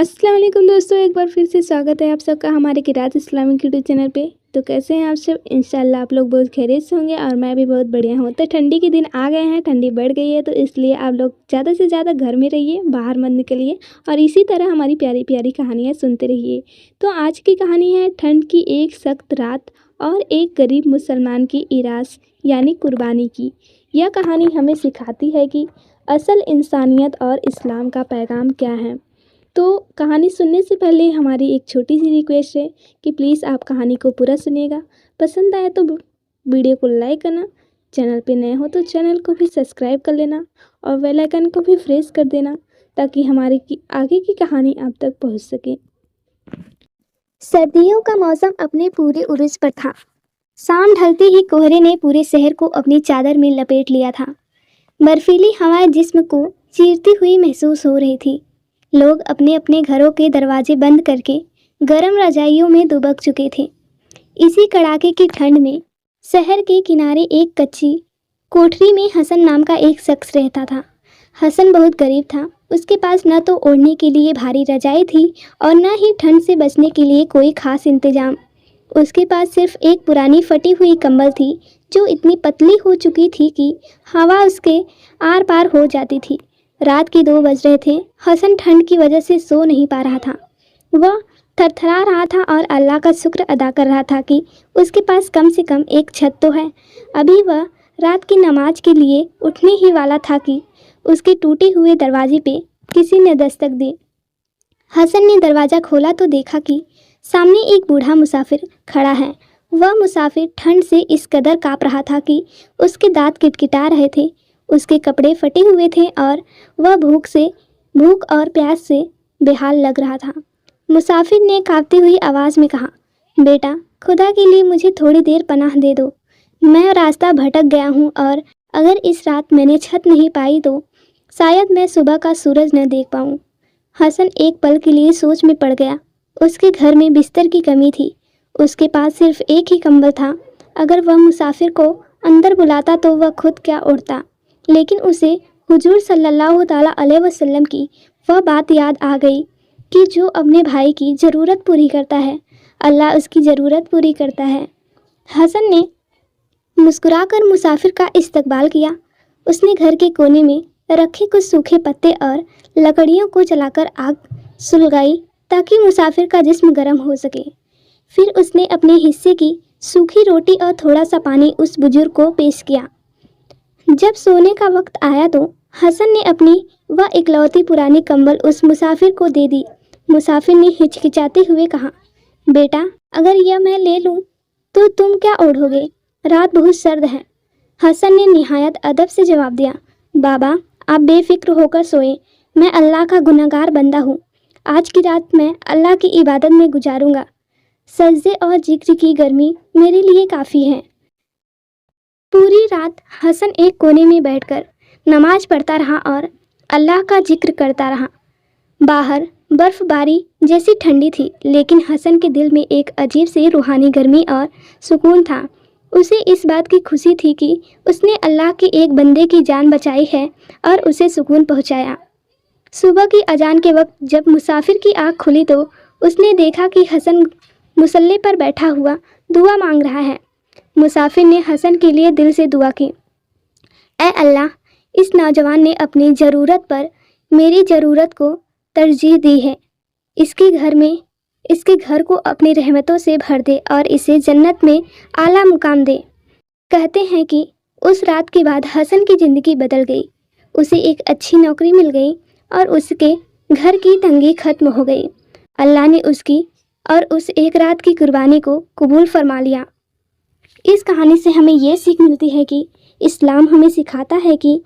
अस्सलाम वालेकुम दोस्तों, एक बार फिर से स्वागत है आप सबका हमारे किरात इस्लामिक यूट्यूब चैनल पे। तो कैसे हैं आप सब? इंशाल्लाह आप लोग बहुत खैरियत से होंगे और मैं भी बहुत बढ़िया हूँ। तो ठंडी के दिन आ गए हैं, ठंडी बढ़ गई है, तो इसलिए आप लोग ज़्यादा से ज़्यादा घर में रहिए, बाहर मत निकलिए और इसी तरह हमारी प्यारी प्यारी कहानियाँ सुनते रहिए। तो आज की कहानी है ठंड की एक सख्त रात और एक गरीब मुसलमान की इरास यानी कुर्बानी की। यह कहानी हमें सिखाती है कि असल इंसानियत और इस्लाम का पैगाम क्या है। तो कहानी सुनने से पहले हमारी एक छोटी सी रिक्वेस्ट है कि प्लीज़ आप कहानी को पूरा सुनिएगा। पसंद आए तो वीडियो को लाइक करना, चैनल पे नए हो तो चैनल को भी सब्सक्राइब कर लेना और बेल आइकन को भी प्रेस कर देना ताकि हमारी आगे की कहानी आप तक पहुंच सके। सर्दियों का मौसम अपने पूरे उरूज पर था। शाम ढलते ही कोहरे ने पूरे शहर को अपनी चादर में लपेट लिया था। बर्फीली हवाएं जिस्म को चीरती हुई महसूस हो रही थी। लोग अपने अपने घरों के दरवाजे बंद करके गर्म रजाइयों में दुबक चुके थे। इसी कड़ाके की ठंड में शहर के किनारे एक कच्ची कोठरी में हसन नाम का एक शख्स रहता था। हसन बहुत गरीब था। उसके पास न तो ओढ़ने के लिए भारी रजाई थी और न ही ठंड से बचने के लिए कोई खास इंतजाम। उसके पास सिर्फ एक पुरानी फटी हुई कंबल थी जो इतनी पतली हो चुकी थी कि हवा उसके आर पार हो जाती थी। रात के 2 बज रहे थे। हसन ठंड की वजह से सो नहीं पा रहा था। वह थरथरा रहा था और अल्लाह का शुक्र अदा कर रहा था कि उसके पास कम से कम एक छत तो है। अभी वह रात की नमाज के लिए उठने ही वाला था कि उसके टूटे हुए दरवाजे पे किसी ने दस्तक दी। हसन ने दरवाज़ा खोला तो देखा कि सामने एक बूढ़ा मुसाफिर खड़ा है। वह मुसाफिर ठंड से इस कदर काँप रहा था कि उसके दांत किटकिटा रहे थे। उसके कपड़े फटे हुए थे और वह भूख और प्यास से बेहाल लग रहा था। मुसाफिर ने कांपती हुई आवाज़ में कहा, बेटा, खुदा के लिए मुझे थोड़ी देर पनाह दे दो। मैं रास्ता भटक गया हूँ और अगर इस रात मैंने छत नहीं पाई तो शायद मैं सुबह का सूरज न देख पाऊँ। हसन एक पल के लिए सोच में पड़ गया। उसके घर में बिस्तर की कमी थी। उसके पास सिर्फ एक ही कंबल था। अगर वह मुसाफिर को अंदर बुलाता तो वह खुद क्या उड़ता। लेकिन उसे हुजूर सल्लल्लाहु ताला अलैहि वसल्लम की वह बात याद आ गई कि जो अपने भाई की ज़रूरत पूरी करता है, अल्लाह उसकी ज़रूरत पूरी करता है। हसन ने मुस्कुराकर मुसाफिर का इस्तकबाल किया। उसने घर के कोने में रखे कुछ सूखे पत्ते और लकड़ियों को जलाकर आग सुलगाई ताकि मुसाफिर का जिस्म गर्म हो सके। फिर उसने अपने हिस्से की सूखी रोटी और थोड़ा सा पानी उस बुजुर्ग को पेश किया। जब सोने का वक्त आया तो हसन ने अपनी वह इकलौती पुरानी कंबल उस मुसाफिर को दे दी। मुसाफिर ने हिचकिचाते हुए कहा, बेटा, अगर यह मैं ले लूं तो तुम क्या ओढ़ोगे? रात बहुत सर्द है। हसन ने निहायत अदब से जवाब दिया, बाबा, आप बेफिक्र होकर सोएं। मैं अल्लाह का गुनहगार बंदा हूँ। आज की रात मैं अल्लाह की इबादत में गुजारूंगा। सजदे और जिक्र की गर्मी मेरे लिए काफ़ी है। पूरी रात हसन एक कोने में बैठकर नमाज पढ़ता रहा और अल्लाह का जिक्र करता रहा। बाहर बर्फबारी जैसी ठंडी थी, लेकिन हसन के दिल में एक अजीब सी रूहानी गर्मी और सुकून था। उसे इस बात की खुशी थी कि उसने अल्लाह के एक बंदे की जान बचाई है और उसे सुकून पहुंचाया। सुबह की अजान के वक्त जब मुसाफिर की आँख खुली तो उसने देखा कि हसन मुसल्ले पर बैठा हुआ दुआ मांग रहा है। मुसाफिर ने हसन के लिए दिल से दुआ की, ऐ अल्लाह, इस नौजवान ने अपनी ज़रूरत पर मेरी ज़रूरत को तरजीह दी है। इसके घर को अपनी रहमतों से भर दे और इसे जन्नत में आला मुकाम दे। कहते हैं कि उस रात के बाद हसन की ज़िंदगी बदल गई। उसे एक अच्छी नौकरी मिल गई और उसके घर की तंगी खत्म हो गई। अल्लाह ने उसकी और उस एक रात की कुर्बानी को कबूल फरमा लिया। इस कहानी से हमें ये सीख मिलती है कि इस्लाम हमें सिखाता है कि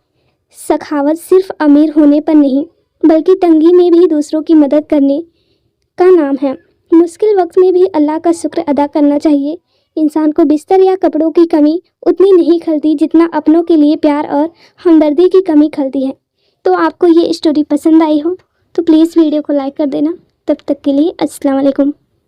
सखावत सिर्फ अमीर होने पर नहीं बल्कि तंगी में भी दूसरों की मदद करने का नाम है। मुश्किल वक्त में भी अल्लाह का शुक्र अदा करना चाहिए। इंसान को बिस्तर या कपड़ों की कमी उतनी नहीं खलती जितना अपनों के लिए प्यार और हमदर्दी की कमी खलती है। तो आपको ये स्टोरी पसंद आई हो तो प्लीज़ वीडियो को लाइक कर देना। तब तक के लिए अस्सलाम वालेकुम।